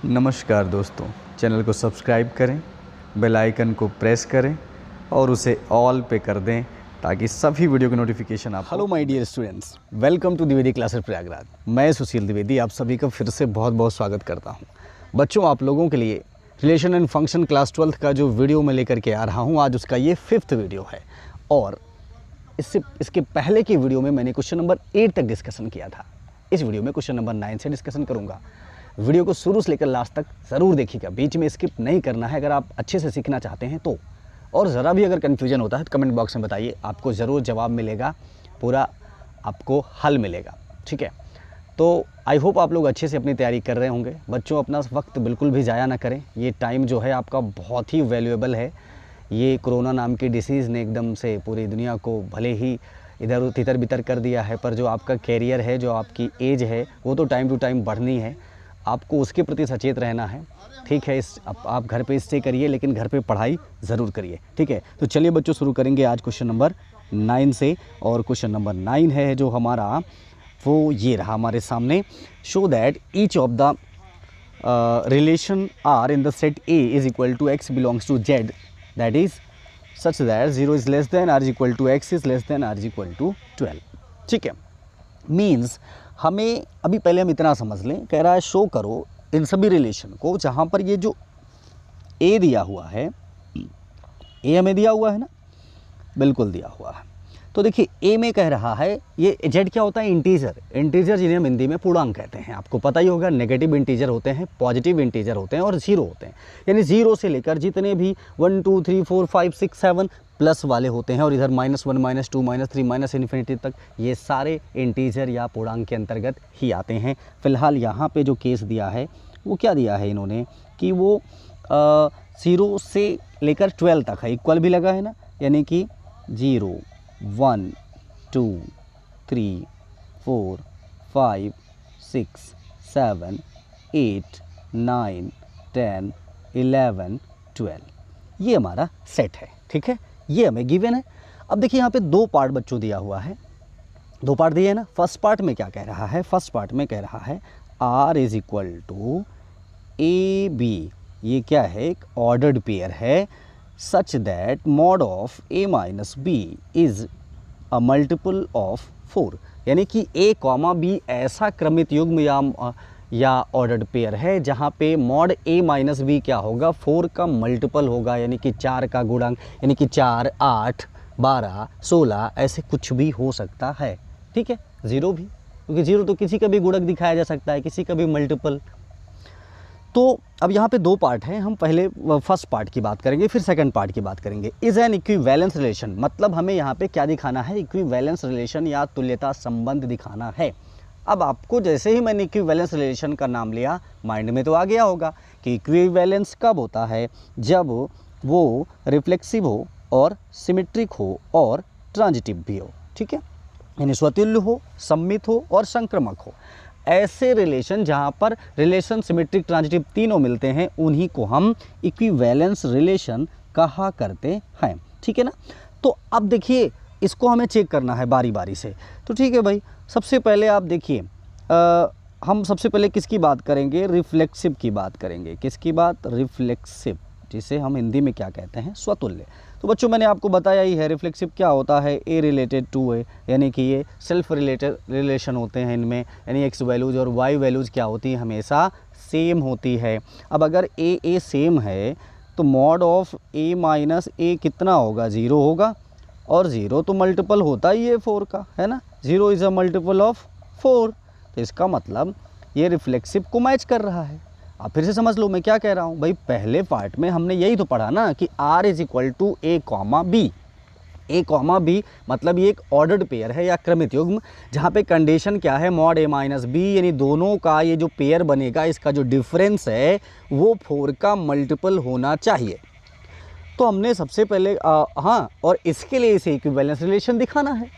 नमस्कार दोस्तों, चैनल को सब्सक्राइब करें, बेल आइकन को प्रेस करें और उसे ऑल पे कर दें ताकि सभी वीडियो की नोटिफिकेशन आप। Hello my dear students, welcome to Dwivedi classes Prayagraj. मैं सुशील द्विवेदी आप सभी का फिर से बहुत बहुत स्वागत करता हूं। बच्चों, आप लोगों के लिए relation and function class 12th का जो वीडियो मैं लेकर के आ रहा हूं, आज उसका ये 5th वीडियो है। और इसके पहले की वीडियो में मैंने क्वेश्चन नंबर 8 तक डिस्कशन किया था। इस वीडियो में क्वेश्चन नंबर 9 से डिस्कशन करूँगा। वीडियो को शुरू से लेकर लास्ट तक ज़रूर देखिएगा, बीच में स्किप नहीं करना है अगर आप अच्छे से सीखना चाहते हैं तो। और ज़रा भी अगर कन्फ्यूजन होता है तो कमेंट बॉक्स में बताइए, आपको ज़रूर जवाब मिलेगा, पूरा आपको हल मिलेगा। ठीक है, तो आई होप आप लोग अच्छे से अपनी तैयारी कर रहे होंगे। बच्चों, अपना वक्त बिल्कुल भी ज़ाया ना करें। ये टाइम जो है आपका बहुत ही वैल्यूएबल है। ये कोरोना नाम की डिसीज़ ने एकदम से पूरी दुनिया को भले ही इधर तितर बितर कर दिया है, पर जो आपका कैरियर है, जो आपकी एज है, वो तो टाइम टू टाइम बढ़नी है। आपको उसके प्रति सचेत रहना है। ठीक है, आप घर पे स्टे करिए, लेकिन घर पे पढ़ाई ज़रूर करिए। ठीक है, तो चलिए बच्चों, शुरू करेंगे आज क्वेश्चन नंबर 9 से। और क्वेश्चन नंबर 9 है जो हमारा, वो ये रहा हमारे सामने। Show that each of the relation are in the set A is equal to x belongs to Z, that is such that 0 is less than R is equal to x is less than R is equal to 12। ठीक है, means हमें अभी पहले हम इतना समझ लें, कह रहा है शो करो इन सभी रिलेशन को जहाँ पर ये जो ए दिया हुआ है, ए हमें दिया हुआ है ना, बिल्कुल दिया हुआ है। तो देखिए ए में कह रहा है, ये जेड क्या होता है? इंटीजर। इंटीजर जिन्हें हम हिंदी में पूर्णांक कहते हैं। आपको पता ही होगा, नेगेटिव इंटीजर होते हैं, पॉजिटिव इंटीजर होते हैं और जीरो होते हैं। यानी जीरो से लेकर जितने भी 1 2 3 4 5 6 7 प्लस वाले होते हैं, और इधर -1 -2 -3 माइनस इन्फिनिटी तक, ये सारे इंटीजर या पूर्णांक के अंतर्गत ही आते हैं। फिलहाल यहाँ पे जो केस दिया है वो क्या दिया है इन्होंने कि वो 0 से लेकर 12 तक है। इक्वल भी लगा है ना, यानी कि 0 1 2 3 4 5 6 7 8 9 10 11 12, ये हमारा सेट है। ठीक है, ये हमें गिवन है। अब देखिए यहाँ पे दो पार्ट बच्चों दिया हुआ है, दो पार्ट दिए है ना। फर्स्ट पार्ट में क्या कह रहा है? फर्स्ट पार्ट में कह रहा है R is equal to A B, ये क्या है? एक ऑर्डर्ड पेयर है, such that mod of a minus B is a multiple of 4, यानी कि a कॉमा बी ऐसा क्रमित युग्म या ऑर्डर्ड पेयर है जहाँ पे मॉड a माइनस बी क्या होगा? 4 का मल्टीपल होगा, यानी कि 4 का गुणक, यानी कि 4 8 12 16 ऐसे कुछ भी हो सकता है। ठीक है, ज़ीरो भी, क्योंकि ज़ीरो तो किसी का भी गुणक दिखाया जा सकता है, किसी का भी मल्टीपल। तो अब यहाँ पे दो पार्ट हैं, हम पहले फर्स्ट पार्ट की बात करेंगे, फिर सेकंड पार्ट की बात करेंगे। इज़ एन इक्विवेलेंस रिलेशन, मतलब हमें यहाँ पे क्या दिखाना है? इक्विवेलेंस रिलेशन या तुल्यता संबंध दिखाना है। अब आपको जैसे ही मैंने इक्विवेलेंस रिलेशन का नाम लिया, माइंड में तो आ गया होगा कि इक्विवेलेंस कब होता है? जब वो रिफ्लेक्सिव हो और सिमेट्रिक हो और ट्रांजिटिव भी हो। ठीक है, यानी स्वतुल्य हो, सम्मित हो और संक्रमक हो। ऐसे रिलेशन जहाँ पर रिलेशन सिमेट्रिक ट्रांजिटिव तीनों मिलते हैं, उन्हीं को हम इक्विवेलेंस रिलेशन कहा करते हैं। ठीक है ना। तो अब देखिए, इसको हमें चेक करना है बारी बारी से। तो ठीक है भाई, सबसे पहले आप देखिए, हम सबसे पहले किसकी बात करेंगे? रिफ्लेक्सिव की बात करेंगे। किसकी बात? रिफ्लेक्सिव, जिसे हम हिंदी में क्या कहते हैं? स्वतुल्य। तो बच्चों, मैंने आपको बताया ही है रिफ्लेक्सिव क्या होता है। ए रिलेटेड टू ए, यानी कि ये सेल्फ रिलेटेड रिलेशन होते हैं इनमें, यानी एक्स वैल्यूज़ और वाई वैल्यूज़ क्या होती है? हमेशा सेम होती है। अब अगर ए सेम है तो मॉड ऑफ ए माइनस ए कितना होगा? 0 होगा, और 0 तो मल्टीपल होता ही है 4 का, है ना। 0 इज़ अ मल्टीपल ऑफ 4, तो इसका मतलब ये रिफ्लेक्सिव को मैच कर रहा है। अब फिर से समझ लो मैं क्या कह रहा हूँ भाई। पहले पार्ट में हमने यही तो पढ़ा ना कि R is equal to A comma B. A comma B मतलब ये एक ऑर्डर्ड पेयर है या क्रमित युग्म, जहाँ पे कंडीशन क्या है? मॉड ए माइनस बी, यानी दोनों का ये जो पेयर बनेगा, इसका जो डिफरेंस है वो 4 का मल्टीपल होना चाहिए। तो हमने सबसे पहले हाँ, और इसके लिए इसे इक्विवेलेंस रिलेशन दिखाना है।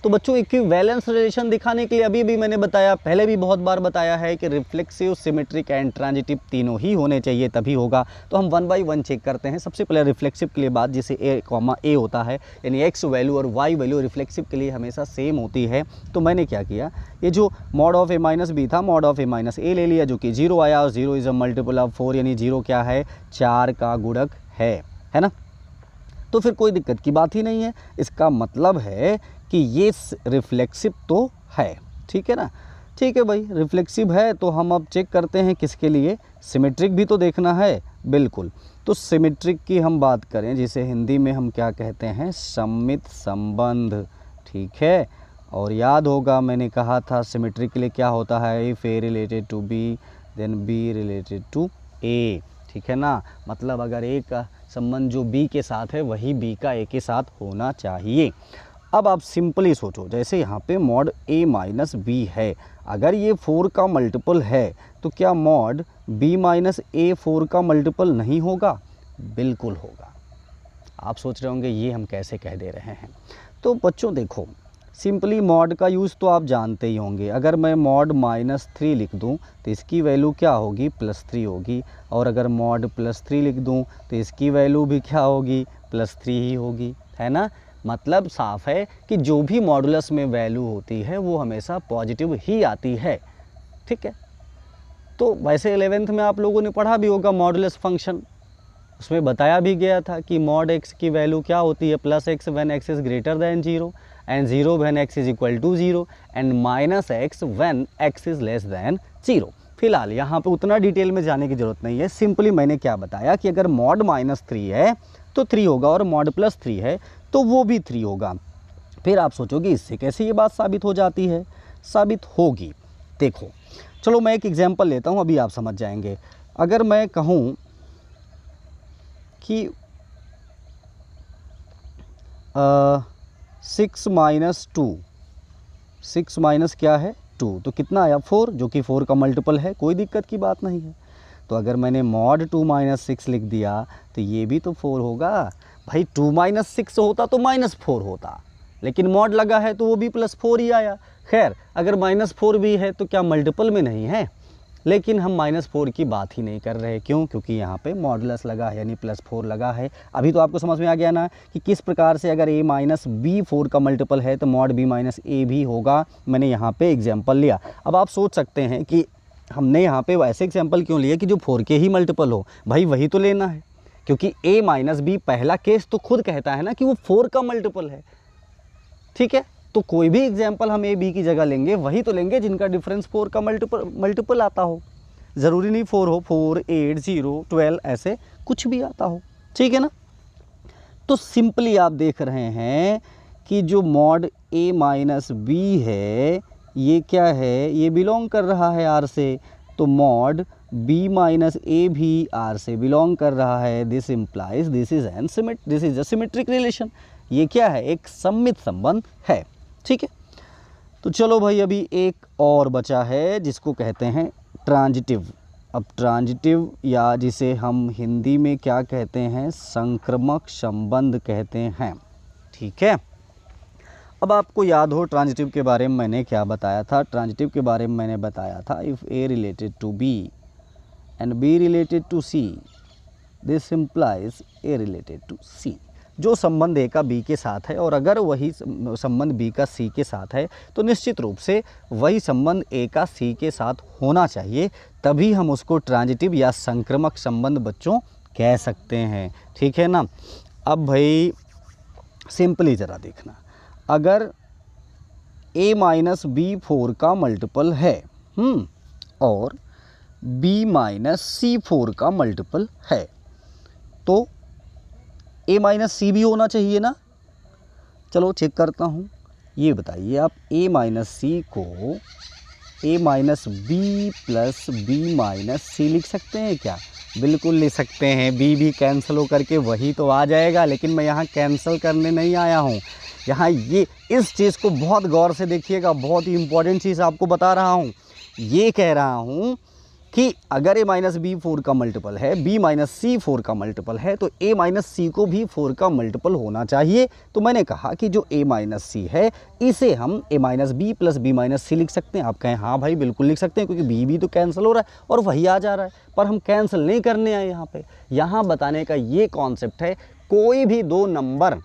तो बच्चों इक्विवेलेंस रिलेशन दिखाने के लिए अभी भी मैंने बताया, पहले भी बहुत बार बताया है कि रिफ्लेक्सिव, सिमेट्रिक एंड ट्रांजिटिव तीनों ही होने चाहिए, तभी होगा। तो हम 1 बाई 1 चेक करते हैं। सबसे पहले रिफ्लेक्सिव के लिए बात, जिसे a होता है, यानी x वैल्यू और y वैल्यू रिफ्लेक्सिव के लिए हमेशा सेम होती है। तो मैंने क्या किया, ये जो mod of a minus B था, mod of a minus A ले लिया, जो कि 0 आया, और 0 इज़ अ मल्टीपल ऑफ 4, यानी 0 क्या है, 4 का गुणक है ना। तो फिर कोई दिक्कत की बात ही नहीं है। इसका मतलब है कि ये रिफ्लेक्सिव तो है, ठीक है ना। ठीक है भाई, रिफ्लेक्सिव है तो हम अब चेक करते हैं किसके लिए, सिमेट्रिक भी तो देखना है, बिल्कुल। तो सिमेट्रिक की हम बात करें, जिसे हिंदी में हम क्या कहते हैं, सममित संबंध, ठीक है। और याद होगा मैंने कहा था सिमेट्रिक के लिए क्या होता है, if A related to B then B related to A, ठीक है ना। मतलब अगर ए का संबंध जो बी के साथ है वही बी का ए के साथ होना चाहिए। अब आप सिंपली सोचो, जैसे यहाँ पे मॉड a माइनस बी है, अगर ये 4 का मल्टीपल है तो क्या मॉड b माइनस ए 4 का मल्टीपल नहीं होगा? बिल्कुल होगा। आप सोच रहे होंगे ये हम कैसे कह दे रहे हैं। तो बच्चों देखो, सिंपली मॉड का यूज़ तो आप जानते ही होंगे। अगर मैं मॉड -3 लिख दूं तो इसकी वैल्यू क्या होगी, +3 होगी। और अगर मॉड +3 लिख दूं तो इसकी वैल्यू भी क्या होगी, +3 ही होगी, है ना। मतलब साफ है कि जो भी मॉडुलस में वैल्यू होती है वो हमेशा पॉजिटिव ही आती है, ठीक है। तो वैसे 11th में आप लोगों ने पढ़ा भी होगा मॉडुलस फंक्शन, उसमें बताया भी गया था कि मॉड x की वैल्यू क्या होती है, +x when x is greater than 0 and 0 when x is equal to 0 and -x when x is less than 0। फिलहाल यहाँ पे उतना डिटेल में जाने की ज़रूरत नहीं है। सिंपली मैंने क्या बताया कि अगर मॉड -3 है तो 3 होगा, और मॉड +3 है तो वो भी 3 होगा। फिर आप सोचोगे इससे कैसे ये बात साबित हो जाती है, साबित होगी। देखो चलो मैं एक एग्जांपल लेता हूँ, अभी आप समझ जाएंगे। अगर मैं कहूँ कि 6 माइनस 2, 6 माइनस क्या है 2, तो कितना आया 4, जो कि 4 का मल्टीपल है, कोई दिक्कत की बात नहीं है। तो अगर मैंने मॉड 2 माइनस 6 लिख दिया तो ये भी तो 4 होगा। भाई 2 माइनस 6 होता तो -4 होता, लेकिन मॉड लगा है तो वो भी +4 ही आया। खैर अगर -4 भी है तो क्या मल्टीपल में नहीं है, लेकिन हम -4 की बात ही नहीं कर रहे। क्यों? क्योंकि यहाँ पे मॉडुलस लगा है, यानी +4 लगा है। अभी तो आपको समझ में आ गया ना कि किस प्रकार से अगर a माइनस बी 4 का मल्टीपल है तो मॉड b माइनस ए भी होगा। मैंने यहाँ पे एग्जाम्पल लिया। अब आप सोच सकते हैं कि हमने यहाँ पे वैसे एग्जाम्पल क्यों लिए कि जो 4 के ही मल्टीपल हो। भाई वही तो लेना है, क्योंकि a माइनस बी पहला केस तो खुद कहता है ना कि वो 4 का मल्टीपल है, ठीक है। तो कोई भी एग्जाम्पल हम ए बी की जगह लेंगे वही तो लेंगे जिनका डिफरेंस 4 का मल्टीपल आता हो। ज़रूरी नहीं 4 हो, 4, 8, 0, 12 ऐसे कुछ भी आता हो, ठीक है ना। तो सिंपली आप देख रहे हैं कि जो मॉड a माइनस बी है ये क्या है, ये बिलोंग कर रहा है R से, तो मॉड b माइनस ए भी R से बिलोंग कर रहा है। This implies this is a symmetric relation. ये क्या है, एक सममित संबंध है, ठीक है। तो चलो भाई अभी एक और बचा है जिसको कहते हैं ट्रांजिटिव। अब ट्रांजिटिव या जिसे हम हिंदी में क्या कहते हैं, संक्रामक संबंध कहते हैं, ठीक है। अब आपको याद हो ट्रांजिटिव के बारे में मैंने क्या बताया था। ट्रांजिटिव के बारे में मैंने बताया था if A related to B and B related to C this implies A related to C. जो संबंध ए का बी के साथ है और अगर वही संबंध बी का सी के साथ है तो निश्चित रूप से वही संबंध ए का सी के साथ होना चाहिए, तभी हम उसको ट्रांजिटिव या संक्रामक संबंध बच्चों कह सकते हैं, ठीक है ना। अब भाई सिंपली ज़रा देखना, अगर a माइनस बी 4 का मल्टीपल है और b माइनस सी 4 का मल्टीपल है तो a माइनस सी भी होना चाहिए ना। चलो चेक करता हूँ, ये बताइए आप a माइनस सी को a minus B plus B minus C लिख सकते हैं क्या? बिल्कुल लिख सकते हैं। b भी कैंसिल हो करके वही तो आ जाएगा, लेकिन मैं यहाँ कैंसिल करने नहीं आया हूँ। यहाँ ये इस चीज़ को बहुत गौर से देखिएगा, बहुत ही इम्पोर्टेंट चीज़ आपको बता रहा हूँ। ये कह रहा हूँ कि अगर a माइनस बी 4 का मल्टीपल है, b माइनस सी 4 का मल्टीपल है, तो a माइनस सी को भी 4 का मल्टीपल होना चाहिए। तो मैंने कहा कि जो a माइनस सी है इसे हम a minus B plus B minus C लिख सकते हैं। आप कहें हाँ भाई बिल्कुल लिख सकते हैं, क्योंकि b भी तो कैंसिल हो रहा है और वही आ जा रहा है, पर हम कैंसिल नहीं करने आए यहाँ पे। यहाँ बताने का ये कॉन्सेप्ट है, कोई भी दो नंबर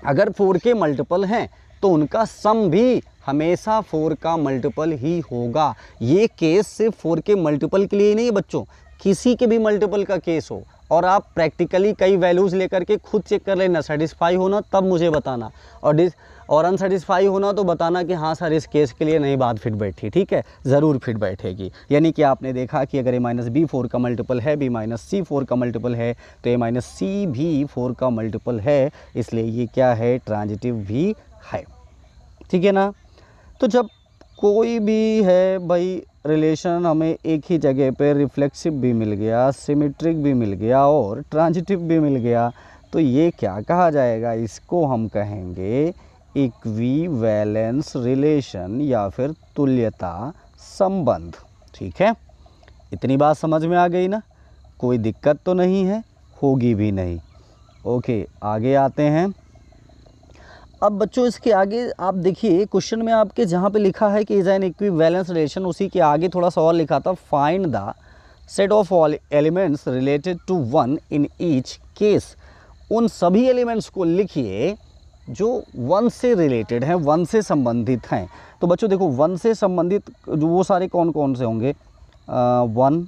अगर 4 के मल्टीपल हैं तो उनका सम भी हमेशा 4 का मल्टीपल ही होगा। ये केस सिर्फ 4 के मल्टीपल के लिए ही नहीं है बच्चों, किसी के भी मल्टीपल का केस हो और आप प्रैक्टिकली कई वैल्यूज़ लेकर के खुद चेक कर लेना, सेटिस्फाई होना तब मुझे बताना, और अनसेटिस्फाई होना तो बताना कि हाँ सर इस केस के लिए नहीं बात फिट बैठी। ठीक है, ज़रूर फिट बैठेगी। यानी कि आपने देखा कि अगर a माइनस बी 4 का मल्टीपल है, b माइनस सी 4 का मल्टीपल है, तो a माइनस सी भी 4 का मल्टीपल है, इसलिए ये क्या है, ट्रांजिटिव भी है। ठीक है ना। तो जब कोई भी है भाई रिलेशन हमें एक ही जगह पे रिफ्लेक्सिव भी मिल गया, सिमेट्रिक भी मिल गया और ट्रांजिटिव भी मिल गया, तो ये क्या कहा जाएगा, इसको हम कहेंगे इक्विवेलेंस रिलेशन या फिर तुल्यता संबंध। ठीक है, इतनी बात समझ में आ गई ना, कोई दिक्कत तो नहीं है, होगी भी नहीं। ओके, आगे आते हैं। अब बच्चों इसके आगे आप देखिए क्वेश्चन में आपके जहाँ पे लिखा है कि इज एन इक्विवेलेंस रिलेशन, उसी के आगे थोड़ा सा और लिखा था, find the set of all elements related to one in each case. उन सभी एलिमेंट्स को लिखिए जो वन से रिलेटेड हैं, वन से संबंधित हैं। तो बच्चों देखो वन से संबंधित जो वो सारे कौन कौन से होंगे, 1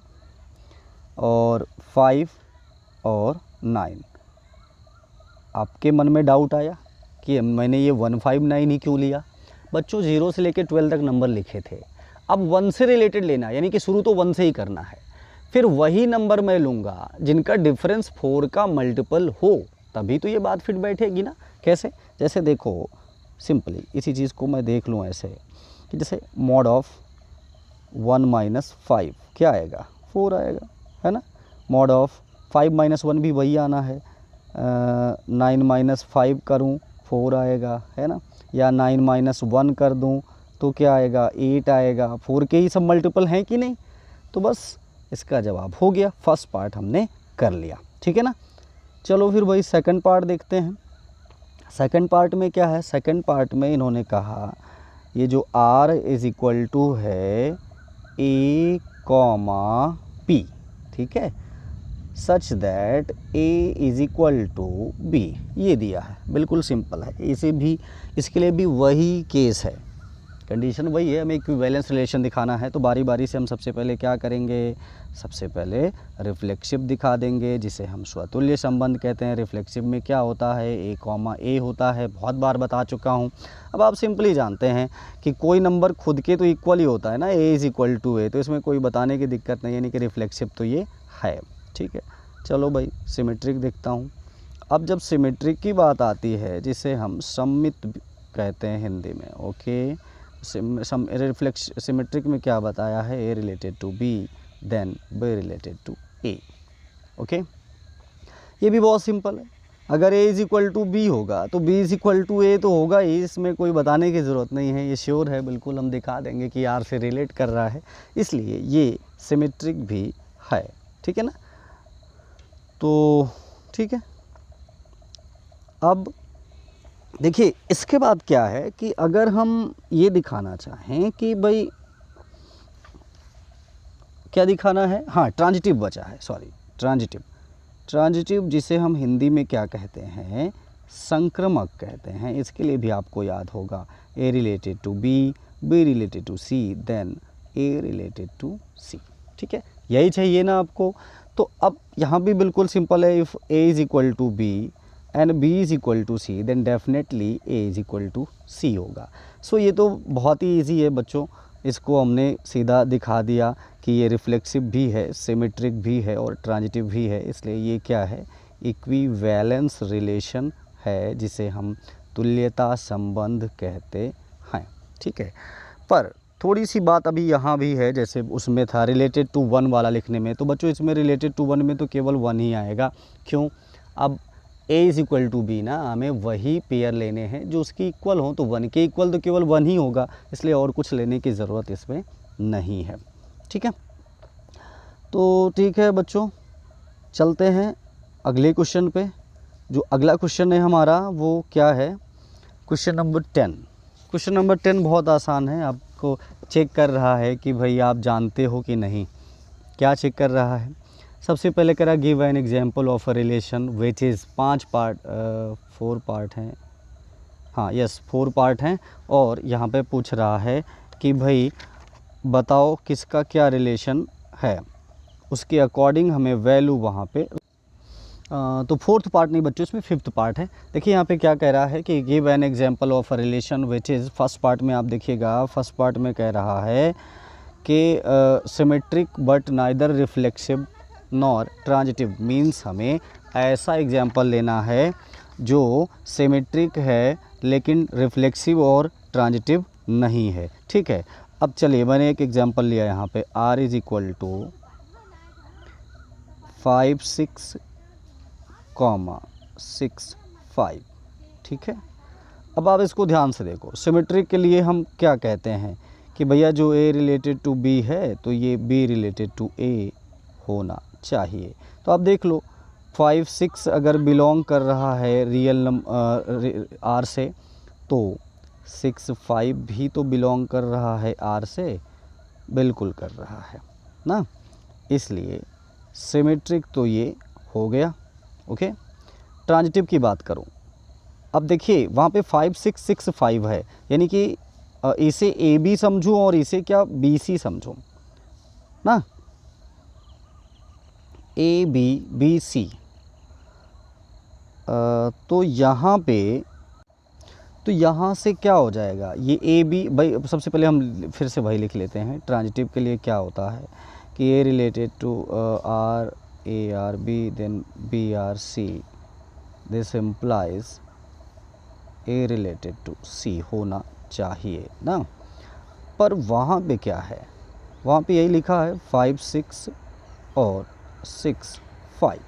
और 5 और 9। आपके मन में डाउट आया कि मैंने ये 1, 5, 9 ही क्यों लिया। बच्चों 0 से लेकर 12 तक नंबर लिखे थे, अब 1 से रिलेटेड लेना, यानी कि शुरू तो 1 से ही करना है, फिर वही नंबर मैं लूँगा जिनका डिफरेंस 4 का मल्टीपल हो, तभी तो ये बात फिट बैठेगी ना। कैसे, जैसे देखो सिंपली इसी चीज़ को मैं देख लूँ ऐसे कि जैसे मॉड ऑफ 1 माइनस 5 क्या आएगा, 4 आएगा, है ना। मॉड ऑफ 5 माइनस 1 भी वही आना है, 9 माइनस 5 करूँ 4 आएगा, है ना। या 9 माइनस 1 कर दूँ तो क्या आएगा, 8 आएगा। 4 के ही सब मल्टीपल हैं कि नहीं, तो बस इसका जवाब हो गया, फर्स्ट पार्ट हमने कर लिया। ठीक है ना। चलो फिर भाई सेकंड पार्ट देखते हैं। सेकंड पार्ट में क्या है, सेकंड पार्ट में इन्होंने कहा ये जो r इज़ इक्वल टू है a कॉमा p, ठीक है, such that a is equal to b, ये दिया है, बिल्कुल सिंपल है। इसे भी, इसके लिए भी वही केस है, कंडीशन वही है, हमें इक्विवेलेंस रिलेशन दिखाना है। तो बारी बारी से हम सबसे पहले क्या करेंगे, सबसे पहले रिफ्लेक्सिव दिखा देंगे, जिसे हम स्वतुल्य संबंध कहते हैं। रिफ्लेक्सिव में क्या होता है, a कॉमा a होता है, बहुत बार बता चुका हूँ। अब आप सिंपली जानते हैं कि कोई नंबर खुद के तो इक्वल ही होता है ना, a is equal to a, तो इसमें कोई बताने की दिक्कत नहीं, यानी कि रिफ्लेक्सिव तो ये है। ठीक है, चलो भाई सिमेट्रिक देखता हूँ। अब जब सिमेट्रिक की बात आती है, जिसे हम सममित कहते हैं हिंदी में, ओके, सिमेट्रिक में क्या बताया है, a related to b then b related to a। Okay, ये भी बहुत सिंपल है, अगर a is equal to b होगा तो b is equal to a तो होगा ही, इसमें कोई बताने की ज़रूरत नहीं है, ये श्योर है, बिल्कुल हम दिखा देंगे कि r से रिलेट कर रहा है, इसलिए ये सिमेट्रिक भी है। ठीक है ना। तो ठीक है, अब देखिए इसके बाद क्या है कि अगर हम ये दिखाना चाहें कि भाई क्या दिखाना है, हाँ ट्रांजिटिव बचा है, सॉरी ट्रांजिटिव जिसे हम हिंदी में क्या कहते हैं, संक्रमक कहते हैं। इसके लिए भी आपको याद होगा, a related to b, b related to c, then a related to c। ठीक है, यही चाहिए ना आपको। तो अब यहाँ भी बिल्कुल सिंपल है, if a is equal to b and b is equal to c then definitely a is equal to c होगा। सो ये तो बहुत ही इजी है बच्चों, इसको हमने सीधा दिखा दिया कि ये रिफ्लेक्सिव भी है, सिमेट्रिक भी है और ट्रांजिटिव भी है, इसलिए ये क्या है, इक्विवेलेंस रिलेशन है, जिसे हम तुल्यता संबंध कहते हैं। ठीक है, पर थोड़ी सी बात अभी यहाँ भी है, जैसे उसमें था रिलेटेड टू 1 वाला लिखने में, तो बच्चों इसमें रिलेटेड टू 1 में तो केवल 1 ही आएगा। क्यों, अब a is equal to b ना, हमें वही पेयर लेने हैं जो उसकी इक्वल हो, तो 1 के इक्वल तो केवल 1 ही होगा, इसलिए और कुछ लेने की ज़रूरत इसमें नहीं है। ठीक है, तो ठीक है बच्चों, चलते हैं अगले क्वेश्चन पे। जो अगला क्वेश्चन है हमारा वो क्या है, क्वेश्चन नंबर 10। क्वेश्चन नंबर 10 बहुत आसान है, आपको चेक कर रहा है कि भाई आप जानते हो कि नहीं। क्या चेक कर रहा है, सबसे पहले कह रहा give an example of a relation which is 4 part हैं, हाँ यस 4 पार्ट हैं। और यहाँ पे पूछ रहा है कि भाई बताओ किसका क्या रिलेशन है, उसके अकॉर्डिंग हमें वैल्यू वहाँ पे तो 4th पार्ट नहीं बच्चों, इसमें 5th पार्ट है। देखिए यहाँ पे क्या कह रहा है कि give an example of a relation which is, first part में आप देखिएगा, फर्स्ट पार्ट में कह रहा है कि symmetric but neither reflexive nor transitive, means हमें ऐसा एग्जांपल लेना है जो सिमेट्रिक है लेकिन रिफ्लेक्सिव और ट्रांजिटिव नहीं है। ठीक है, अब चलिए मैंने एक एग्जांपल लिया यहाँ पे, r इज़ इक्वल टू 5 6, 6 5। ठीक है, अब आप इसको ध्यान से देखो। सिमेट्रिक के लिए हम क्या कहते हैं कि भैया जो a रिलेटेड टू b है तो ये b रिलेटेड टू a होना चाहिए। तो आप देख लो 5 6 अगर बिलोंग कर रहा है रियल नंबर r से, तो 6 5 भी तो बिलोंग कर रहा है r से, बिल्कुल कर रहा है ना, इसलिए सिमेट्रिक तो ये हो गया। ओके, ट्रांजिटिव की बात करूं, अब देखिए वहाँ पे 5 6 6 5 है, यानी कि इसे ए बी समझूँ और इसे क्या बी सी समझूँ ना, ए बी बी सी। तो यहाँ पे तो यहाँ से क्या हो जाएगा, ये ए बी, भाई सबसे पहले हम फिर से वही लिख लेते हैं। ट्रांजिटिव के लिए क्या होता है कि A related to R A R B then B R C, this implies A related to C होना चाहिए ना। पर वहाँ पे क्या है, वहाँ पे यही लिखा है 5 6 और 6 5।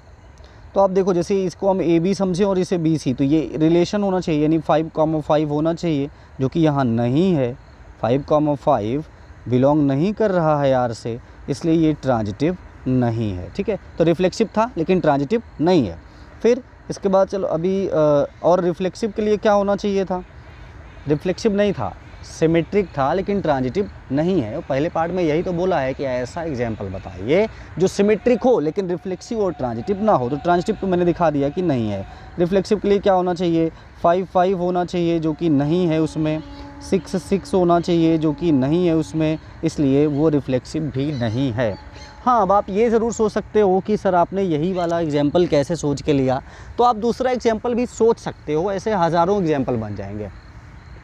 तो आप देखो जैसे इसको हम ए बी समझें और इसे बी सी, तो ये रिलेशन होना चाहिए, यानी 5,5 होना चाहिए, जो कि यहाँ नहीं है। 5,5 बिलोंग नहीं कर रहा है आर से, इसलिए ये ट्रांजिटिव नहीं है। ठीक है, तो रिफ्लेक्सिव था लेकिन ट्रांजिटिव नहीं है। फिर इसके बाद चलो अभी और रिफ्लेक्सिव के लिए क्या होना चाहिए था, रिफ्लेक्सिव नहीं था, सिमेट्रिक था लेकिन ट्रांजिटिव नहीं है। पहले पार्ट में यही तो बोला है कि ऐसा एग्जाम्पल बताइए जो सिमेट्रिक हो लेकिन रिफ्लेक्सिव और ट्रांजिटिव ना हो। तो ट्रांजिटिव तो मैंने दिखा दिया कि नहीं है। रिफ्लेक्सिव के लिए क्या होना चाहिए, 5 5 होना चाहिए जो कि नहीं है उसमें, 6 6 होना चाहिए जो कि नहीं है उसमें, इसलिए वो रिफ्लेक्सिव भी नहीं है। हाँ, अब आप ये ज़रूर सोच सकते हो कि सर आपने यही वाला एग्जाम्पल कैसे सोच के लिया, तो आप दूसरा एग्जाम्पल भी सोच सकते हो, ऐसे हज़ारों एग्जाम्पल बन जाएंगे,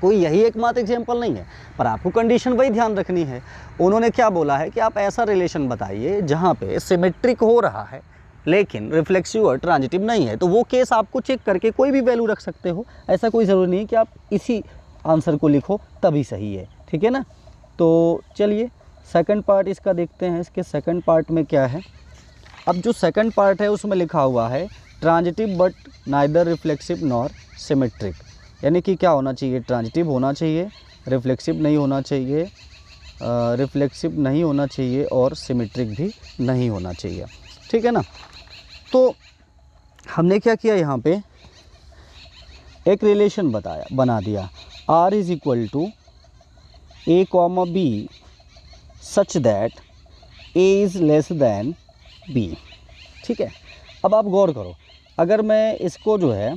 कोई यही एकमात्र एग्जाम्पल नहीं है। पर आपको कंडीशन वही ध्यान रखनी है। उन्होंने क्या बोला है कि आप ऐसा रिलेशन बताइए जहाँ पे सिमेट्रिक हो रहा है लेकिन रिफ्लेक्सिव और ट्रांजिटिव नहीं है। तो वो केस आपको चेक करके कोई भी वैल्यू रख सकते हो, ऐसा कोई ज़रूरी नहीं है कि आप इसी आंसर को लिखो तभी सही है। ठीक है ना, तो चलिए सेकंड पार्ट इसका देखते हैं। इसके सेकंड पार्ट में क्या है, अब जो सेकंड पार्ट है उसमें लिखा हुआ है transitive but neither reflexive nor symmetric, यानी कि क्या होना चाहिए, ट्रांजिटिव होना चाहिए, रिफ्लेक्सिव नहीं होना चाहिए, रिफ्लेक्सिव नहीं होना चाहिए और सिमेट्रिक भी नहीं होना चाहिए। ठीक है ना, तो हमने क्या किया, यहाँ पे एक रिलेशन बना दिया, r is equal to a comma b such that a is less than b। ठीक है, अब आप गौर करो, अगर मैं इसको जो है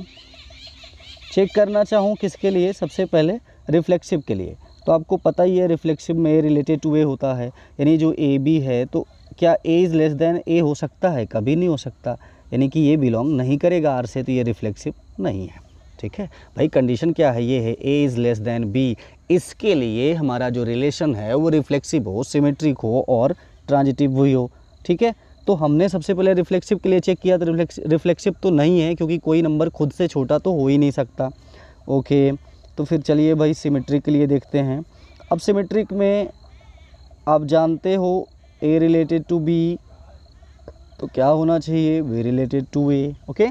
चेक करना चाहूँ किसके लिए, सबसे पहले रिफ्लेक्सिव के लिए, तो आपको पता ही है रिफ्लेक्सिव में रिलेटेड टू ए होता है, यानी जो ए बी है, तो क्या ए इज़ लेस दैन ए हो सकता है, कभी नहीं हो सकता, यानी कि ये बिलोंग नहीं करेगा आर से, तो ये रिफ्लेक्सिव नहीं है। ठीक है भाई, कंडीशन क्या है, ये है a is less than b, इसके लिए हमारा जो रिलेशन है वो रिफ्लेक्सिव हो, सिमेट्रिक हो और ट्रांजिटिव भी हो। ठीक है, तो हमने सबसे पहले रिफ्लेक्सिव के लिए चेक किया, तो रिफ्लेक्सिव तो नहीं है क्योंकि कोई नंबर खुद से छोटा तो हो ही नहीं सकता। ओके, तो फिर चलिए भाई सिमेट्रिक के लिए देखते हैं। अब सिमेट्रिक में आप जानते हो ए रिलेटेड टू बी, तो क्या होना चाहिए, b related to a. Okay,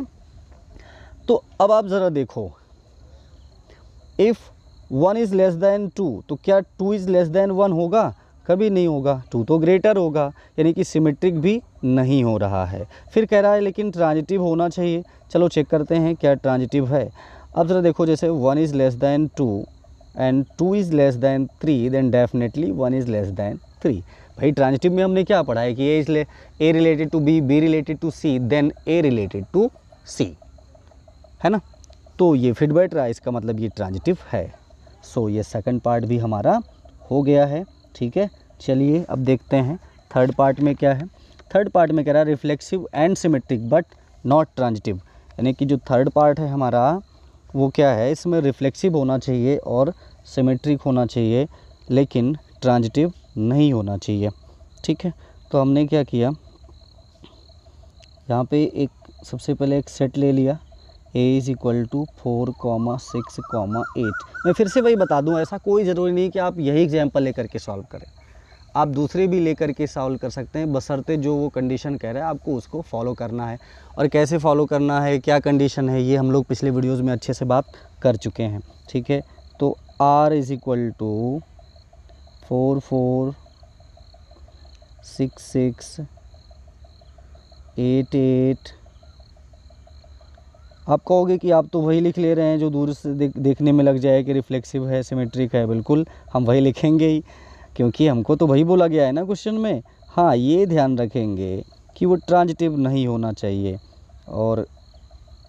तो अब आप ज़रा देखो, इफ़ 1 इज़ लेस दैन 2, तो क्या 2 इज़ लेस दैन 1 होगा, कभी नहीं होगा, 2 तो ग्रेटर होगा, यानी कि सिमेट्रिक भी नहीं हो रहा है। फिर कह रहा है लेकिन ट्रांजिटिव होना चाहिए। चलो चेक करते हैं क्या ट्रांजिटिव है। अब ज़रा देखो, जैसे 1 is less than 2 and 2 is less than 3, then definitely 1 is less than 3। भाई ट्रांजिटिव में हमने क्या पढ़ा है कि A related to B related to C, then A related to C, है ना। तो ये फिट बैठ रहा है, इसका मतलब ये ट्रांजिटिव है। सो ये सेकंड पार्ट भी हमारा हो गया है, ठीक है। चलिए अब देखते हैं थर्ड पार्ट में क्या है। थर्ड पार्ट में कह रहा है reflexive and symmetric but not transitive, यानी कि जो थर्ड पार्ट है हमारा वो क्या है, इसमें रिफ्लेक्सिव होना चाहिए और सिमेट्रिक होना चाहिए, लेकिन ट्रांजिटिव नहीं होना चाहिए, ठीक है। तो हमने क्या किया, यहाँ पे एक सबसे पहले एक सेट ले लिया, a इज़ इक्वल टू 4, 6, 8। मैं फिर से वही बता दूं, ऐसा कोई ज़रूरी नहीं कि आप यही एग्जाम्पल लेकर के सॉल्व करें, आप दूसरे भी लेकर के सॉल्व कर सकते हैं, बशर्ते जो वो कंडीशन कह रहा है आपको उसको फॉलो करना है। और कैसे फॉलो करना है, क्या कंडीशन है, ये हम लोग पिछले वीडियोज़ में अच्छे से बात कर चुके हैं, ठीक है। तो r इज़ इक्वल टू 4, 4, 6, 6, 8, 8। आप कहोगे कि आप तो वही लिख ले रहे हैं जो दूर से देखने में लग जाए कि रिफ्लेक्सिव है, सिमेट्रिक है। बिल्कुल हम वही लिखेंगे ही, क्योंकि हमको तो वही बोला गया है ना क्वेश्चन में। हाँ, ये ध्यान रखेंगे कि वो ट्रांजिटिव नहीं होना चाहिए। और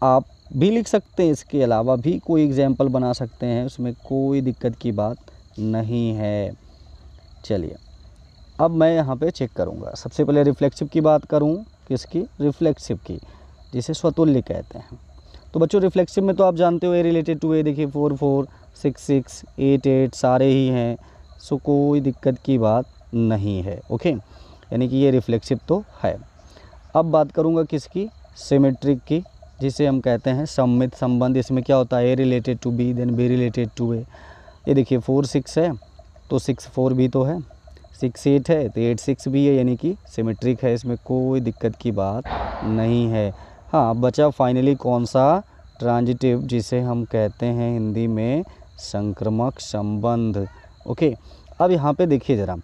आप भी लिख सकते हैं, इसके अलावा भी कोई एग्जाम्पल बना सकते हैं, उसमें कोई दिक्कत की बात नहीं है। चलिए अब मैं यहाँ पे चेक करूँगा। सबसे पहले रिफ्लेक्सिव की बात करूँ, किसकी, रिफ्लेक्सिव की, जिसे स्वतुल्य कहते हैं। तो बच्चों रिफ्लेक्सिव में तो आप जानते हो ए रिलेटेड टू ए, देखिए 4, 4, 6, 6, 8, 8 सारे ही हैं। सो कोई दिक्कत की बात नहीं है, ओके, यानी कि ये रिफ्लेक्सिव तो है। अब बात करूँगा किसकी, सिमेट्रिक की, जिसे हम कहते हैं सममित संबंध। इसमें क्या होता है, A related to B then B related to A. ये देखिए 4, 6 है तो 6, 4 भी तो है, 6, 8 है तो 8, 6 भी है, यानी कि सिमेट्रिक है, इसमें कोई दिक्कत की बात नहीं है। हाँ, बचा फाइनली कौन सा, ट्रांजिटिव, जिसे हम कहते हैं हिंदी में संक्रामक संबंध, ओके। अब यहाँ पे देखिए ज़रा,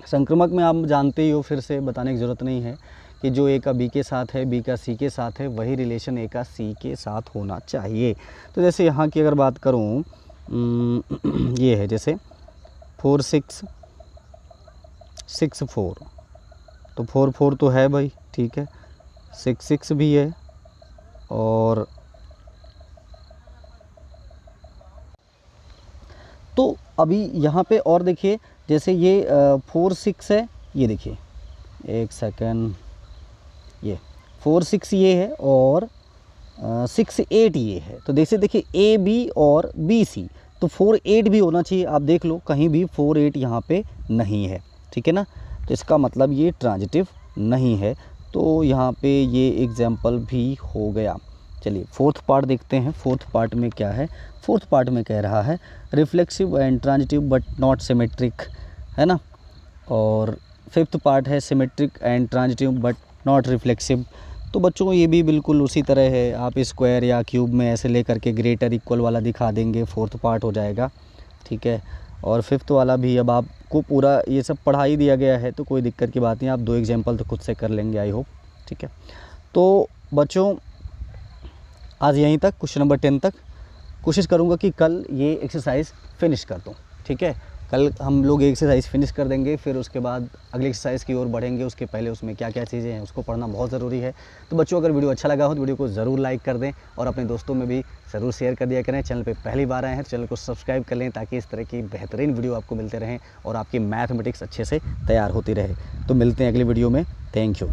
संक्रामक में आप जानते ही हो, फिर से बताने की ज़रूरत नहीं है कि जो ए का बी के साथ है, बी का सी के साथ है, वही रिलेशन ए का सी के साथ होना चाहिए। तो जैसे यहाँ की अगर बात करूँ, ये है जैसे 4, 6, 6, 4, तो 4, 4 तो है भाई, ठीक है, 6, 6 भी है, और तो अभी यहाँ पे और देखिए, जैसे ये 4, 6 है, ये देखिए एक सेकंड, ये 4, 6 ये है और 6, 8 ये है। तो जैसे देखिए ए बी और बी सी, तो 4, 8 भी होना चाहिए। आप देख लो कहीं भी 4, 8 यहाँ पे नहीं है, ठीक है ना। तो इसका मतलब ये ट्रांजिटिव नहीं है। तो यहाँ पे ये एग्जाम्पल भी हो गया। चलिए फोर्थ पार्ट देखते हैं। फोर्थ पार्ट में क्या है, फोर्थ पार्ट में कह रहा है reflexive and transitive but not symmetric, है ना। और फिफ्थ पार्ट है symmetric and transitive but not reflexive. तो बच्चों ये भी बिल्कुल उसी तरह है, आप स्क्वायर या क्यूब में ऐसे लेकर के ग्रेटर इक्वल वाला दिखा देंगे, फोर्थ पार्ट हो जाएगा, ठीक है। और फिफ्थ वाला भी अब आपको पूरा ये सब पढ़ा ही दिया गया है, तो कोई दिक्कत की बात नहीं, आप 2 एग्जाम्पल तो खुद से कर लेंगे, आई होप, ठीक है। तो बच्चों आज यहीं तक, क्वेश्चन नंबर 10 तक। कोशिश करूँगा कि कल ये एक्सरसाइज फिनिश कर दूँ, ठीक है। कल हम लोग एक्सरसाइज फिनिश कर देंगे, फिर उसके बाद अगली एक्सरसाइज की ओर बढ़ेंगे। उसके पहले उसमें क्या क्या चीज़ें हैं उसको पढ़ना बहुत ज़रूरी है। तो बच्चों अगर वीडियो अच्छा लगा हो तो वीडियो को ज़रूर लाइक कर दें और अपने दोस्तों में भी ज़रूर शेयर कर दिया करें। चैनल पे पहली बार आए हैं तो चैनल को सब्सक्राइब कर लें, ताकि इस तरह की बेहतरीन वीडियो आपको मिलते रहें और आपकी मैथमेटिक्स अच्छे से तैयार होती रहे। तो मिलते हैं अगली वीडियो में। Thank you.